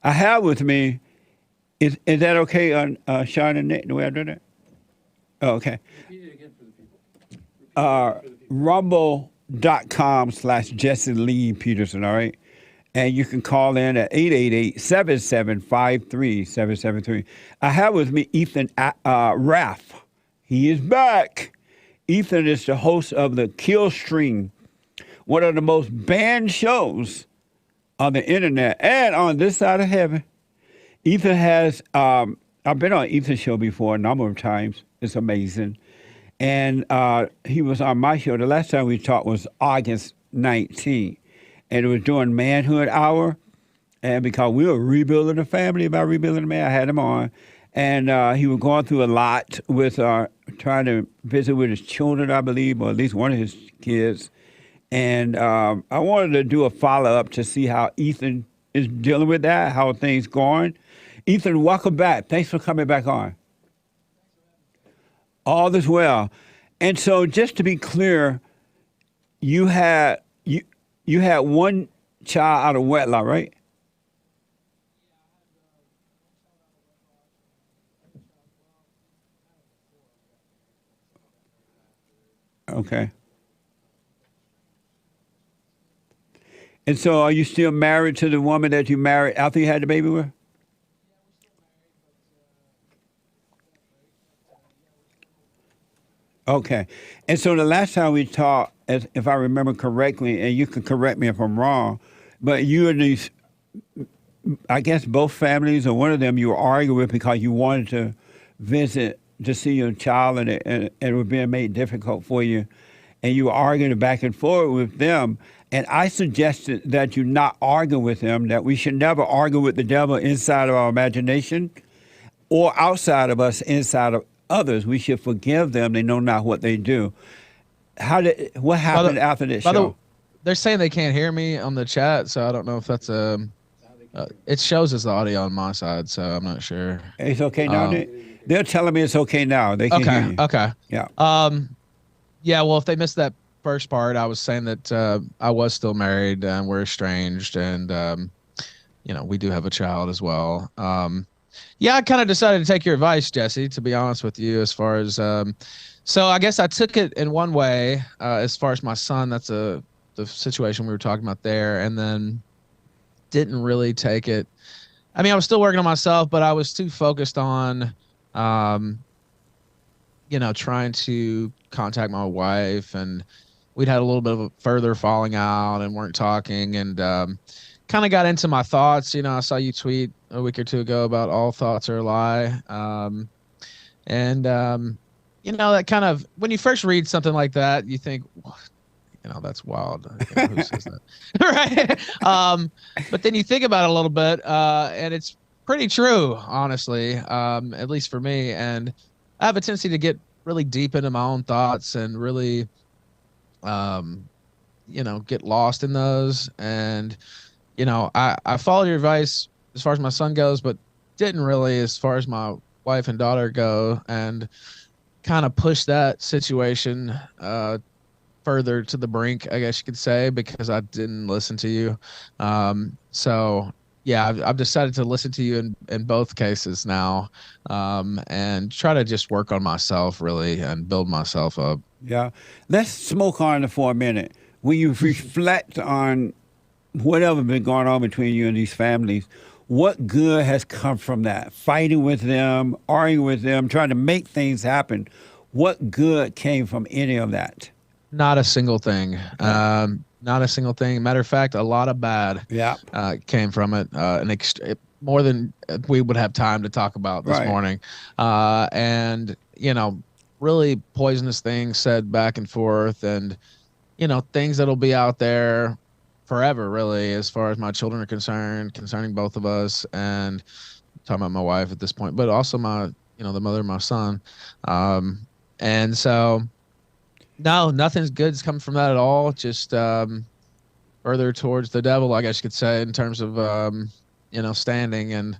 I have with me. Is that okay on Sean and Nick? The way I do that? Oh, okay. Rumble.com/Jesse Lee Peterson. All right. And you can call in at 888-7753-773. I have with me Ethan Raff. He is back. Ethan is the host of the Kill Stream, one of the most banned shows on the internet and on this side of heaven. Ethan has, I've been on Ethan's show before a number of times. It's amazing. And he was on my show. The last time we talked was August 19th. And it was during Manhood Hour. And because we were rebuilding the family, about rebuilding the man, I had him on. And he was going through a lot with trying to visit with his children, I believe, or at least one of his kids. And I wanted to do a follow-up to see how Ethan is dealing with that, how things going. Ethan, welcome back. Thanks for coming back on. All is well. And so just to be clear, you had one child out of wedlock, right? Okay. And so are you still married to the woman that you married after you had the baby with? Okay. And so the last time we talked, if I remember correctly, and you can correct me if I'm wrong, but you and these, I guess both families or one of them you were arguing with because you wanted to visit to see your child and it was being made difficult for you. And you were arguing back and forth with them. And I suggested that you not argue with them, that we should never argue with the devil inside of our imagination or outside of us, inside of others. We should forgive them. They know not what they do. What happened after this show? They're saying they can't hear me on the chat, so I don't know if that's it shows as the audio on my side, so I'm not sure. It's okay now. They're telling me it's okay now. They can hear you. Okay. Yeah. Yeah. Well, if they missed that first part, I was saying that I was still married and we're estranged, and we do have a child as well. Yeah, I kind of decided to take your advice, Jesse, to be honest with you, as far as so I guess I took it in one way, as far as my son. That's the situation we were talking about there, and then didn't really take it. I mean, I was still working on myself, but I was too focused on, trying to contact my wife, and we'd had a little bit of a further falling out and weren't talking, and kind of got into my thoughts. I saw you tweet a week or two ago about all thoughts are a lie. That kind of, when you first read something like that, you think, that's wild. Who says that? Right. But then you think about it a little bit, and it's pretty true, honestly, at least for me. And I have a tendency to get really deep into my own thoughts and really, get lost in those. And, I followed your advice as far as my son goes, but didn't really as far as my wife and daughter go, and kind of pushed that situation further to the brink, I guess you could say, because I didn't listen to you. So yeah, I've decided to listen to you in both cases now, and try to just work on myself really and build myself up. Yeah. Let's smoke on it for a minute. When you reflect on whatever been going on between you and these families, what good has come from that? Fighting with them, arguing with them, trying to make things happen. What good came from any of that? Not a single thing. Not a single thing. Matter of fact, a lot of bad came from it. More than we would have time to talk about this morning. And, really poisonous things said back and forth, and, things that'll be out there forever, really, as far as my children are concerned, concerning both of us, and talking about my wife at this point, but also my, the mother of my son. And so, no, nothing's good's come from that at all. Just further towards the devil, I guess you could say, in terms of, standing. And,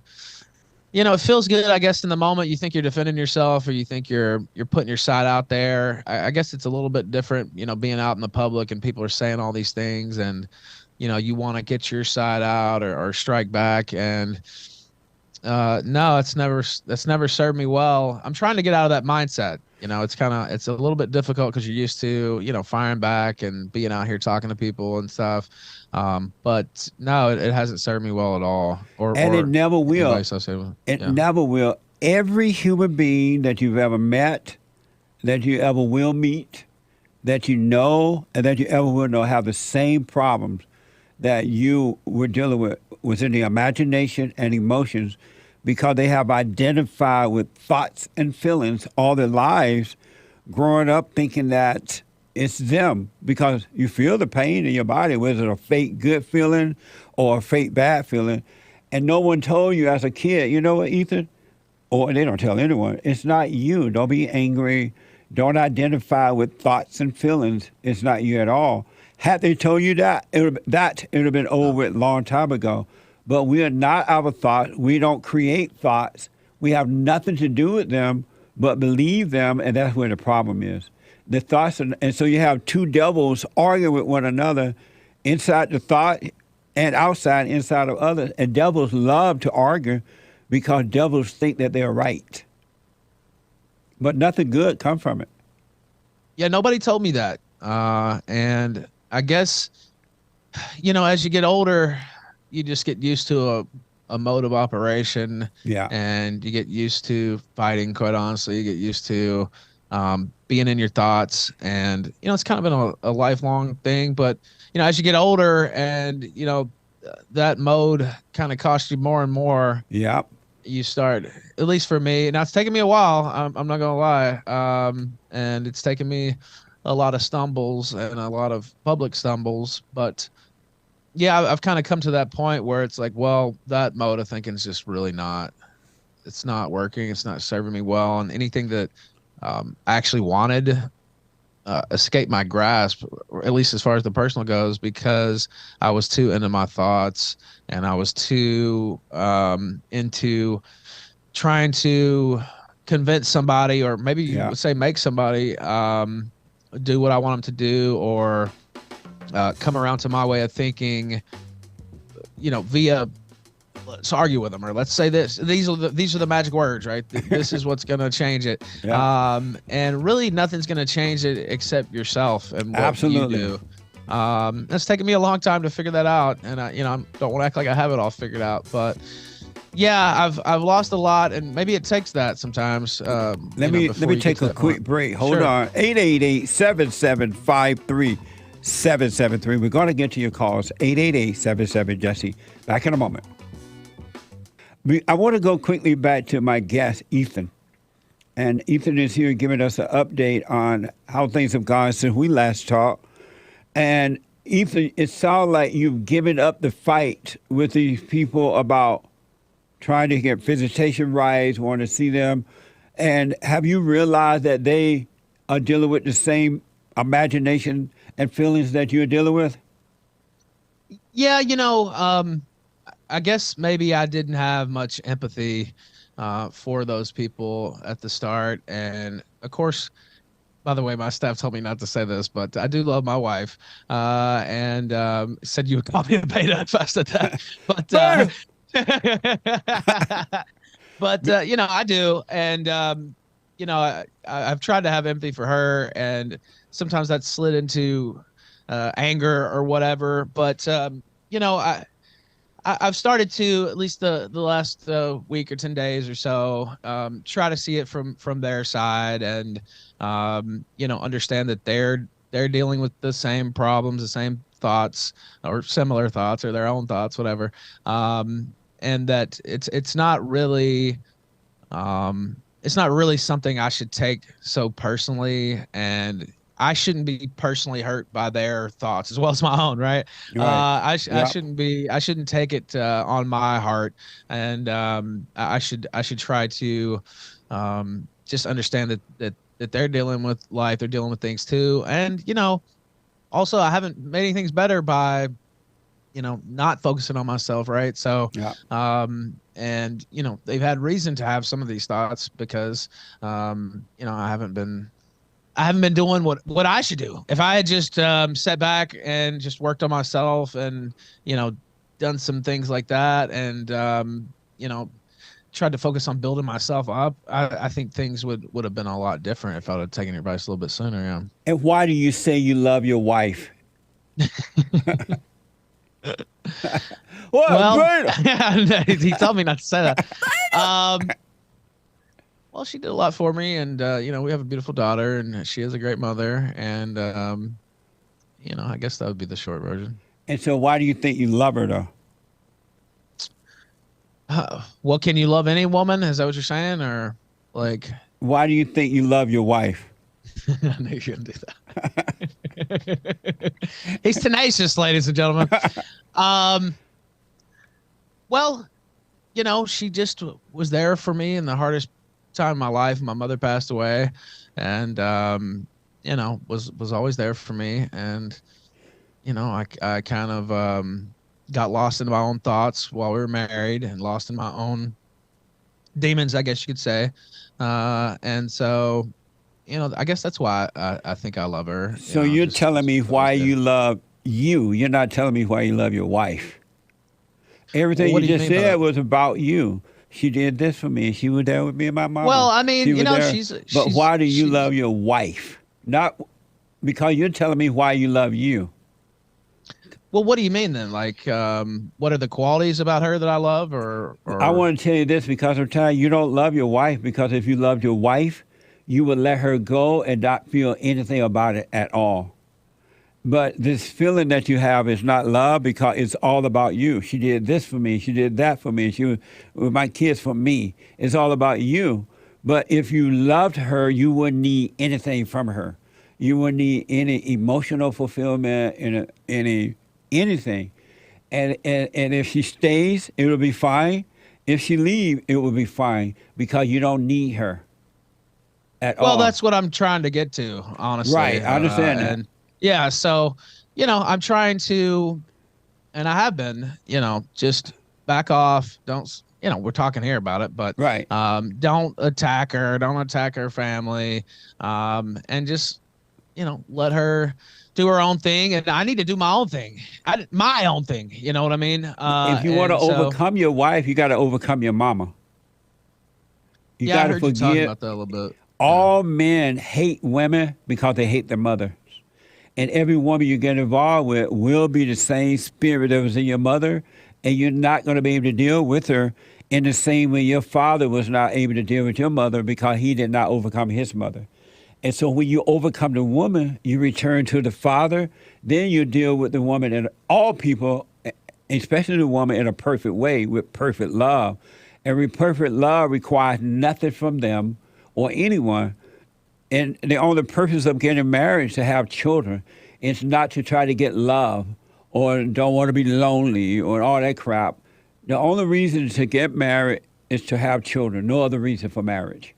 it feels good, I guess, in the moment. You think you're defending yourself, or you think you're putting your side out there. I guess it's a little bit different, being out in the public and people are saying all these things, and you want to get your side out or strike back. And no, that's never served me well. I'm trying to get out of that mindset. It's a little bit difficult because you're used to, firing back and being out here talking to people and stuff. But no, it hasn't served me well at all. And it never will. It Yeah. never will. Every human being that you've ever met, that you ever will meet, that you know, and that you ever will know have the same problems that you were dealing with within the imagination and emotions, because they have identified with thoughts and feelings all their lives, growing up thinking that it's them, because you feel the pain in your body, whether it's a fake good feeling or a fake bad feeling. And no one told you as a kid, you know what, Ethan? Or they don't tell anyone, it's not you. Don't be angry. Don't identify with thoughts and feelings. It's not you at all. Had they told you that, it would have been over with a long time ago. But we are not our thoughts. We don't create thoughts. We have nothing to do with them but believe them, and that's where the problem is. The thoughts, and so you have two devils arguing with one another inside the thought and outside, inside of others. And devils love to argue because devils think that they're right. But nothing good comes from it. Yeah, nobody told me that. And I guess, as you get older, you just get used to a mode of operation. Yeah. And you get used to fighting, quite honestly. You get used to being in your thoughts. And, it's kind of been a lifelong thing. But, as you get older and, that mode kind of costs you more and more. Yeah. You start, at least for me. Now, it's taken me a while. I'm not going to lie. And it's taken me a lot of stumbles and a lot of public stumbles. But, yeah, I've kind of come to that point where it's like, well, that mode of thinking is just really it's not working. It's not serving me well. And anything that I actually wanted escaped my grasp, or at least as far as the personal goes, because I was too into my thoughts and I was too into trying to convince somebody, or maybe you would say make somebody do what I want them to do, or come around to my way of thinking, via let's argue with them, or let's say this. These are the magic words, right? This is what's going to change it. Yeah. And really nothing's going to change it except yourself and what you do. It's taken me a long time to figure that out, and I don't want to act like I have it all figured out, but yeah, I've lost a lot, and maybe it takes that sometimes. Let me take a quick break. Hold on. 888-775-3773. We're going to get to your calls. 888-77-JESSE. Back in a moment. I want to go quickly back to my guest, Ethan. And Ethan is here giving us an update on how things have gone since we last talked. And Ethan, it sounds like you've given up the fight with these people about trying to get visitation rights, want to see them. And have you realized that they are dealing with the same imagination and feelings that you're dealing with? Yeah, I guess maybe I didn't have much empathy for those people at the start. And of course, by the way, my staff told me not to say this, but I do love my wife, and said you would call me a beta if I said that. But but I do. And I've tried to have empathy for her, and sometimes that's slid into anger or whatever. But I've started to, at least the last week or 10 days or so, try to see it from their side, and understand that they're dealing with the same problems, the same thoughts, or similar thoughts, or their own thoughts, whatever, and that it's not really something I should take so personally, and I shouldn't be personally hurt by their thoughts as well as my own, right? I shouldn't take it on my heart, and I should try to just understand that they're dealing with life, they're dealing with things too, and also I haven't made anything better by not focusing on myself, right? So and they've had reason to have some of these thoughts because I I haven't been doing what I should do. If I had just sat back and just worked on myself and, done some things like that and, tried to focus on building myself up, I think things would have been a lot different if I would have taken your advice a little bit sooner. Yeah. And why do you say you love your wife? Well, he told me not to say that. Well, she did a lot for me, and we have a beautiful daughter, and she is a great mother, and I guess that would be the short version. And so, why do you think you love her, though? Well, can you love any woman? Is that what you're saying, or like? Why do you think you love your wife? I knew you were gonna do that. He's tenacious, ladies and gentlemen. Well, she just was there for me in the hardest time of my life. My mother passed away, and was always there for me. And I kind of got lost in my own thoughts while we were married, and lost in my own demons, I guess you could say. And so, I guess that's why I think I love her. So you're telling me why you love you. You're not telling me why you love your wife. Everything you just said was about you. She did this for me. She was there with me and my mom. Well, I mean, she's. But why do you love your wife? Not because you're telling me why you love you. Well, what do you mean then? Like, what are the qualities about her that I love, or? I want to tell you this because I'm telling you don't love your wife, because if you loved your wife, you would let her go and not feel anything about it at all. But this feeling that you have is not love, because it's all about you. She did this for me. She did that for me. She was with my kids for me. It's all about you. But if you loved her, you wouldn't need anything from her. You wouldn't need any emotional fulfillment, anything. And if she stays, it will be fine. If she leaves, it will be fine, because you don't need her at all. Well, that's what I'm trying to get to, honestly. Right, I understand that. And yeah, so, I'm trying to, and I have been, just back off. Don't, we're talking here about it, but right. Don't attack her. Don't attack her family. And just, let her do her own thing. And I need to do my own thing. My own thing. You know what I mean? If you want to overcome your wife, you got to overcome your mama. You got to forgive. You talk about that a little bit. All men hate women because they hate their mother. And every woman you get involved with will be the same spirit that was in your mother, and you're not going to be able to deal with her in the same way your father was not able to deal with your mother, because he did not overcome his mother. And so when you overcome the woman, you return to the father, then you deal with the woman, and all people, especially the woman, in a perfect way, with perfect love. And perfect love requires nothing from them or anyone. And the only purpose of getting married is to have children. It's not to try to get love or don't want to be lonely or all that crap. The only reason to get married is to have children. No other reason for marriage.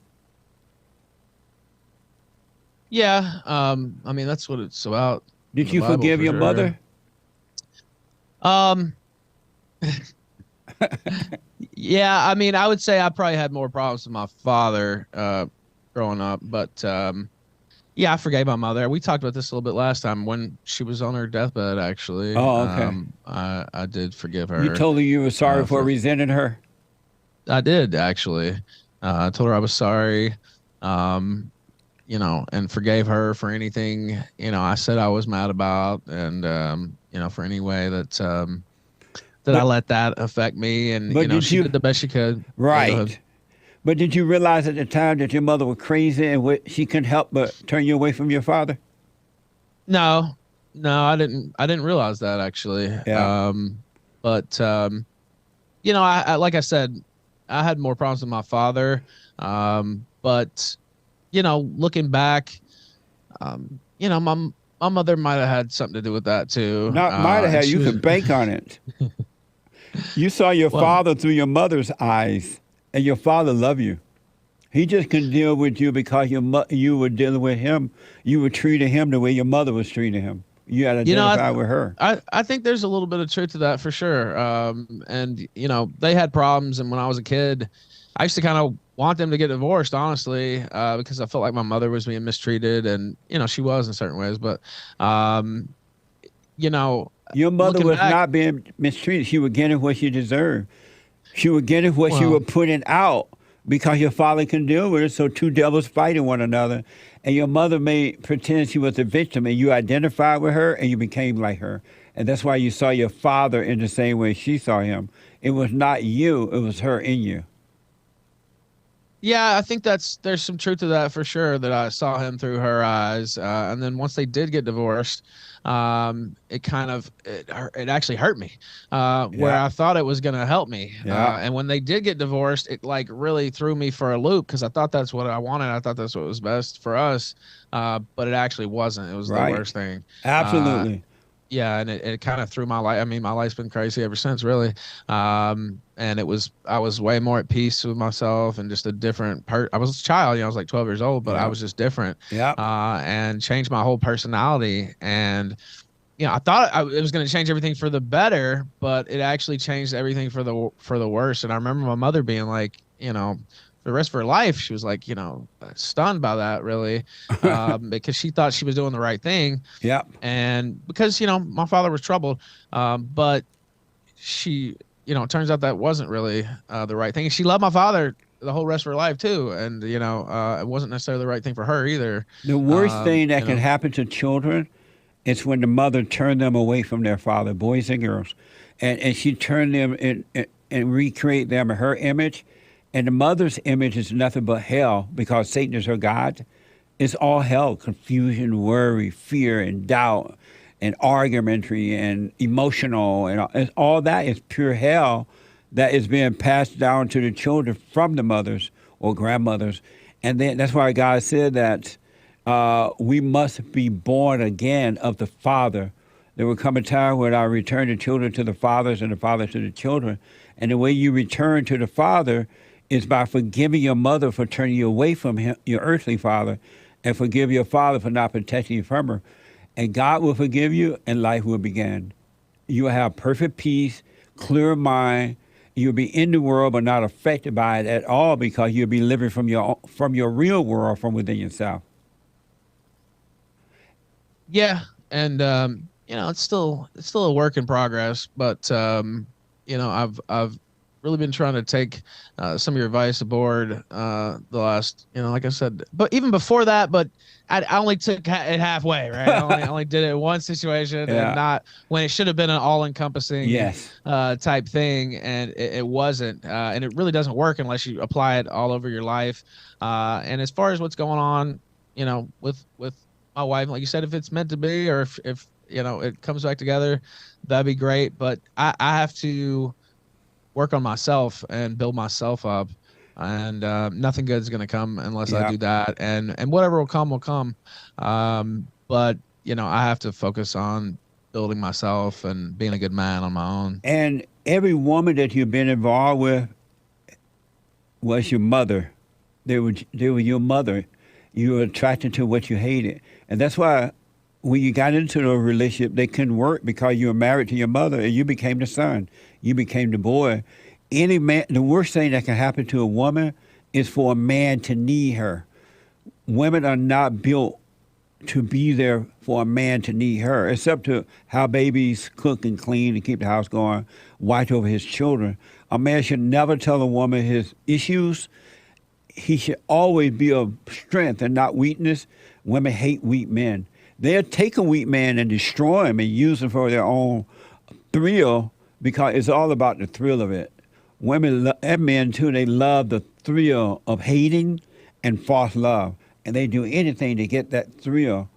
Yeah, I mean, that's what it's about. Did you forgive your mother? Yeah, I mean, I would say I probably had more problems with my father growing up, but yeah, I forgave my mother. We talked about this a little bit last time when she was on her deathbed, actually. Oh, okay. I did forgive her. You told her you were sorry for resenting her? I did, actually. I told her I was sorry, and forgave her for anything, I said I was mad about, and, for any way that I let that affect me. And, she did the best she could. Right. But did you realize at the time that your mother was crazy and she couldn't help but turn you away from your father? No, I didn't realize that, actually. Yeah. But I like I said, I had more problems with my father. But looking back, my mother might have had something to do with that too. Not might have had. You could bank on it. You saw your father through your mother's eyes, and your father loved you. He just couldn't deal with you because you were dealing with him. You were treating him the way your mother was treating him. You had to identify with her. I think there's a little bit of truth to that for sure. And they had problems, and when I was a kid, I used to kind of want them to get divorced, honestly, because I felt like my mother was being mistreated, and she was in certain ways. But your mother looking was back, not being mistreated. She was getting what she deserved. She was getting what she well, was putting out because your father couldn't deal with it. So two devils fighting one another, and your mother made pretend she was the victim, and you identified with her, and you became like her. And that's why you saw your father in the same way she saw him. It was not you; it was her in you. yeah, I think there's some truth to that for sure. That I saw him through her eyes, and then once they did get divorced, it actually hurt me, where Yeah, I thought it was gonna help me. yeah, And when they did get divorced, it like really threw me for a loop because I thought that's what I wanted. I thought that's what was best for us, but it actually wasn't. It was the right. worst thing. Uh, Absolutely. yeah, and it kind of threw my life. I mean, my life's been crazy ever since, really. And I was way more at peace with myself and just a different I was a child, I was like 12 years old, but I Yeah, was just different. yeah, And changed my whole personality. And I thought it was going to change everything for the better, but it actually changed everything for the worse. And I remember my mother being like, for the rest of her life, she was like, stunned by that, really, because she thought she was doing the right thing. yeah, And because my father was troubled, but she it turns out that wasn't really the right thing. She loved my father the whole rest of her life too, and it wasn't necessarily the right thing for her either. the worst thing that can happen to children is when the mother turned them away from their father, boys and girls, and she turned them and recreate them in her image, and the mother's image is nothing but hell because Satan is her god. It's all hell: confusion, worry, fear, and doubt, and argumentary, and emotional, and all that is pure hell that is being passed down to the children from the mothers or grandmothers. And then that's why God said that we must be born again of the Father. There will come a time when I return the children to the fathers and the fathers to the children. And the way you return to the Father is by forgiving your mother for turning you away from him, your earthly father, and forgive your father for not protecting you from her. And God will forgive you, and life will begin. You will have perfect peace, clear mind. You'll be in the world, but not affected by it at all because you'll be living from your real world from within yourself. Yeah, and it's still a work in progress, but I've really been trying to take some of your advice aboard the last, like I said, but even before that, but I only took it halfway, right? I only did it in one situation and not when it should have been an all-encompassing type thing, and it wasn't, and it really doesn't work unless you apply it all over your life. And as far as what's going on, with my wife, like you said, if it's meant to be, or if it comes back together, that'd be great. But I have to work on myself and build myself up, and nothing good is going to come unless I do that, and whatever will come will come. But I have to focus on building myself and being a good man on my own. And every woman that you've been involved with was your mother. They were your mother. You were attracted to what you hated, and that's why when you got into a relationship, they couldn't work because you were married to your mother, and you became the son. You became the boy. Any man, the worst thing that can happen to a woman is for a man to need her. Women are not built to be there for a man to need her, except to how babies cook and clean and keep the house going, watch over his children. A man should never tell a woman his issues. He should always be of strength and not weakness. Women hate weak men. They'll take a weak man and destroy him and use him for their own thrill because it's all about the thrill of it. Women and men, too, they love the thrill of hating and false love. And they do anything to get that thrill.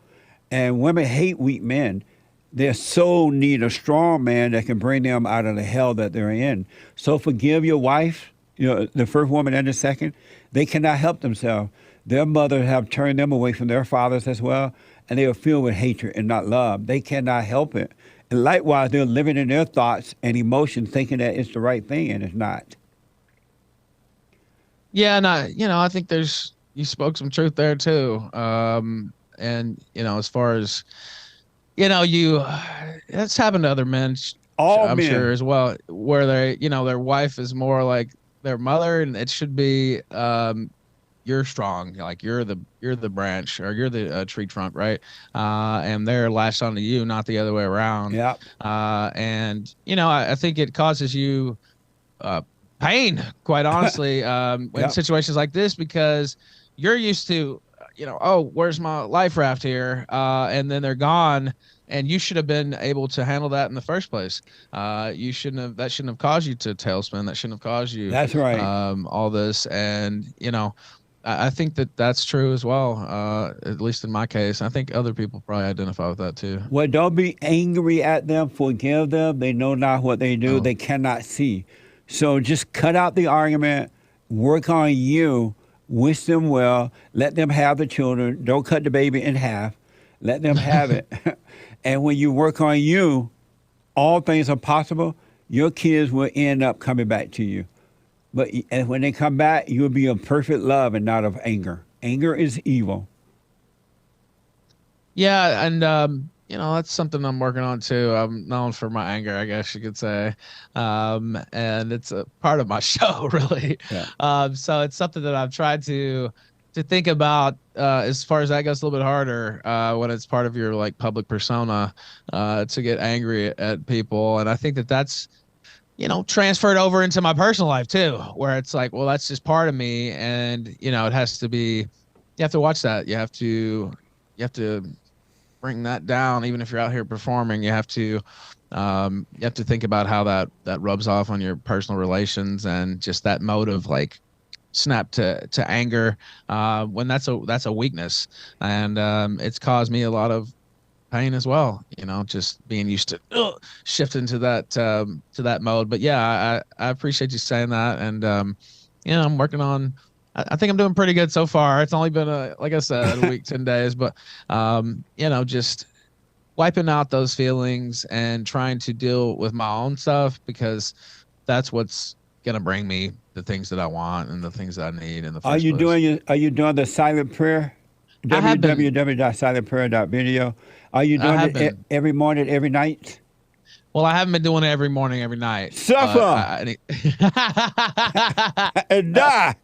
And women hate weak men. Their soul need a strong man that can bring them out of the hell that they're in. So forgive your wife, the first woman and the second. They cannot help themselves. Their mothers have turned them away from their fathers as well, and they are filled with hatred and not love. They cannot help it. And likewise, they're living in their thoughts and emotions thinking that it's the right thing, and it's not. Yeah, and I think you spoke some truth there too. And as far as that's happened to other men, All I'm men. sure as well, where they their wife is more like their mother, and it should be you're strong, like you're the branch, or you're the tree trunk, right? And they're latched onto you, not the other way around. Yeah. And I think it causes you pain, quite honestly, in situations like this, because you're used to, oh, where's my life raft here? And then they're gone, and you should have been able to handle that in the first place. That shouldn't have caused you to tailspin. That shouldn't have caused you. That's right. All this, and I think that's true as well. At least in my case, I think other people probably identify with that too. Well, don't be angry at them. Forgive them. They know not what they do. They cannot see. So just cut out the argument. Work on you. Wish them well. Let them have the children. Don't cut the baby in half. Let them have it. And when you work on you, all things are possible. Your kids will end up coming back to you. And when they come back, you'll be of perfect love and not of anger. Anger is evil. Yeah, and that's something I'm working on too. I'm known for my anger, I guess you could say, and it's a part of my show, really. Yeah. So it's something that I've tried to think about as far as that goes, a little bit harder when it's part of your like public persona to get angry at people, and I think that's transferred over into my personal life too, where it's like, well, that's just part of me. And, it has to be, you have to watch that. You have to bring that down. Even if you're out here performing, you have to think about how that rubs off on your personal relations, and just that mode of like snap to anger when that's a weakness. And it's caused me a lot of pain as well, just being used to shifting to that mode. But yeah, I appreciate you saying that. And I'm working on, I think I'm doing pretty good so far. It's only been like I said, a week, 10 days, but just wiping out those feelings and trying to deal with my own stuff, because that's what's going to bring me the things that I want and the things that I need in the first place. Are you doing the silent prayer? www.silentprayer.video. Are you doing it every morning, every night? Well, I haven't been doing it every morning, every night. Suffer and die.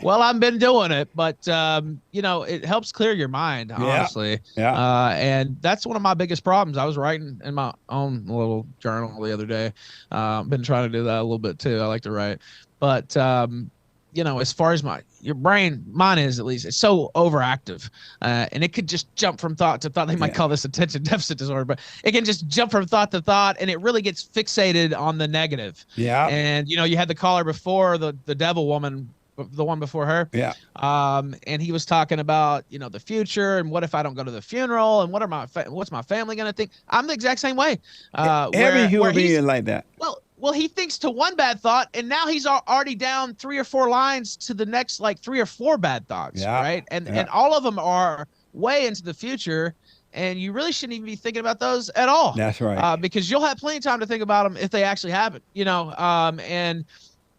Well, I've been doing it, but it helps clear your mind, honestly. Yeah. And that's one of my biggest problems. I was writing in my own little journal the other day. Been trying to do that a little bit too. I like to write, but as far as your brain, mine is at least, it's so overactive, and it could just jump from thought to thought. They might call this attention deficit disorder, but it can just jump from thought to thought, and it really gets fixated on the negative. Yeah. And you had the caller before, the devil woman, the one before her. Yeah. And he was talking about the future, and what if I don't go to the funeral, and what's my family gonna think? I'm the exact same way. Every human being is like that. Well, he thinks to one bad thought, and now he's already down 3 or 4 lines to the next, like 3 or 4 bad thoughts, right? And all of them are way into the future, and you really shouldn't even be thinking about those at all. That's right. Because you'll have plenty of time to think about them if they actually happen, and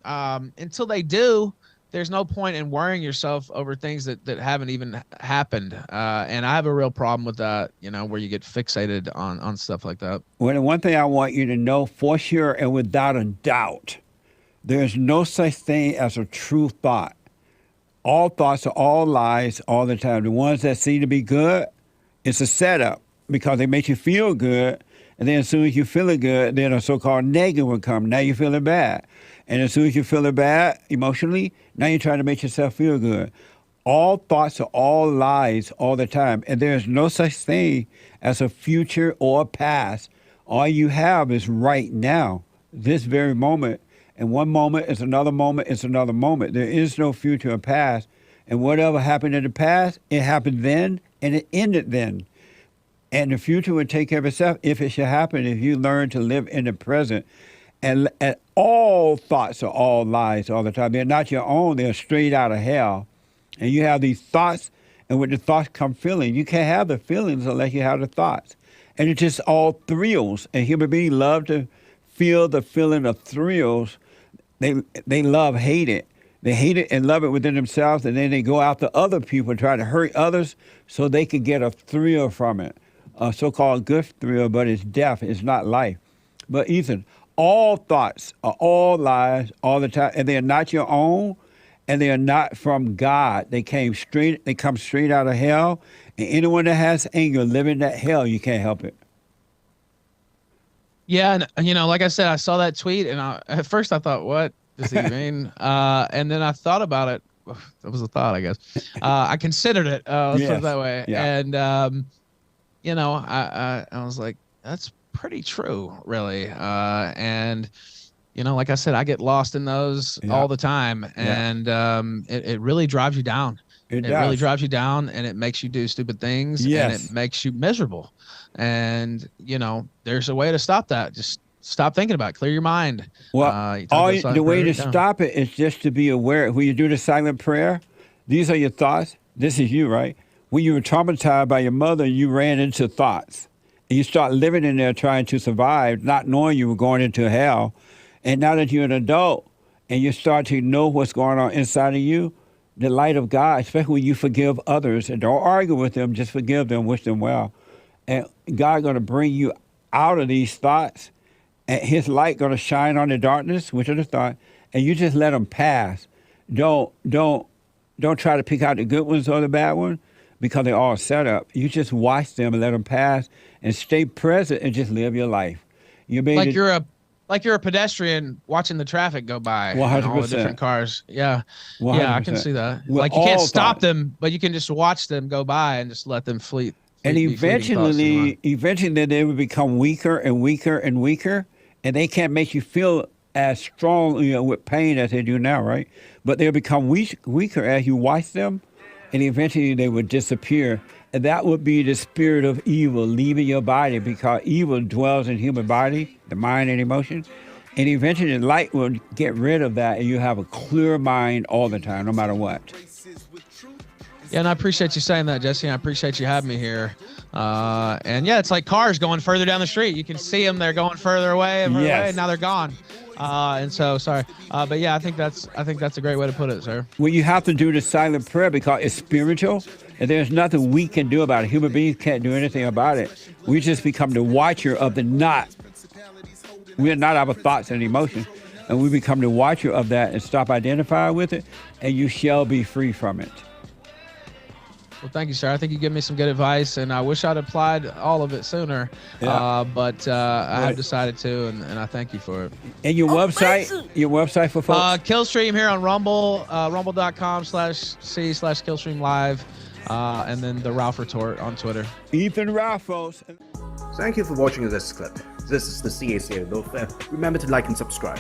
until they do, there's no point in worrying yourself over things that haven't even happened. And I have a real problem with that, where you get fixated on stuff like that. Well, the one thing I want you to know for sure and without a doubt, there's no such thing as a true thought. All thoughts are all lies all the time. The ones that seem to be good, it's a setup because they make you feel good. And then as soon as you're feeling good, then a so-called negative will come. Now you're feeling bad. And as soon as you're feeling bad emotionally, now you're trying to make yourself feel good. All thoughts are all lies all the time. And there's no such thing as a future or a past. All you have is right now, this very moment. And one moment is another moment, it's another moment. There is no future or past. And whatever happened in the past, it happened then and it ended then. And the future will take care of itself if it should happen, if you learn to live in the present. And all thoughts are all lies all the time. They're not your own. They're straight out of hell. And you have these thoughts, and with the thoughts come feelings. You can't have the feelings unless you have the thoughts. And it's just all thrills. And human beings love to feel the feeling of thrills. They love hate it. They hate it and love it within themselves, and then they go after other people and try to hurt others so they can get a thrill from it. A so-called good thrill, but it's death. It's not life. But Ethan, all thoughts are all lies all the time, and they are not your own, and they are not from God. They come straight out of hell, and anyone that has anger living that hell, you can't help it. Yeah, and like I said, I saw that tweet, and at first I thought, what does he mean? And then I thought about it. That was a thought, I guess. I considered it. Let's put it that way. Yeah. And I was like, that's pretty true, really. And like I said, I get lost in those all the time, and it really drives you down. It really drives you down, and it makes you do stupid things, and it makes you miserable. And there's a way to stop that. Just stop thinking about it. Clear your mind. Well, the way to stop it is just to be aware. When you do the silent prayer, these are your thoughts. This is you, right? When you were traumatized by your mother, you ran into thoughts. And you start living in there trying to survive, not knowing you were going into hell. And now that you're an adult and you start to know what's going on inside of you, the light of God, especially when you forgive others and don't argue with them, just forgive them, wish them well. And God's going to bring you out of these thoughts, and his light going to shine on the darkness, which are the thoughts, and you just let them pass. Don't try to pick out the good ones or the bad ones, because they're all set up. You just watch them and let them pass, and stay present and just live your life. You're a pedestrian watching the traffic go by. 100%. All the different cars. Yeah. 100%. Yeah, I can see that. You can't stop them, but you can just watch them go by and just let them fleet. And eventually they will become weaker and weaker and weaker, and they can't make you feel as strong with pain as they do now, right? But they'll become weaker as you watch them, and eventually they will disappear. And that would be the spirit of evil leaving your body, because evil dwells in human body, the mind and emotion. And eventually the light will get rid of that, and you have a clear mind all the time, no matter what. Yeah, and I appreciate you saying that, Jesse. I appreciate you having me here. And it's like cars going further down the street. You can see them; they're going further away, and now they're gone. And so, sorry, but yeah, I think that's a great way to put it, sir. Well, you have to do the silent prayer because it's spiritual, and there's nothing we can do about it. Human beings can't do anything about it. We just become the watcher of the not. We are not our thoughts and emotions, and we become the watcher of that and stop identifying with it, and you shall be free from it. Well, thank you, sir. I think you gave me some good advice, and I wish I'd applied all of it sooner. But I have decided to, and I thank you for it. And your website for folks? Killstream here on Rumble, rumble.com/c/Killstream Live, and then the Ralph Retort on Twitter. Ethan Ralph, folks. Thank you for watching this clip. This is the CACA. Remember to like and subscribe.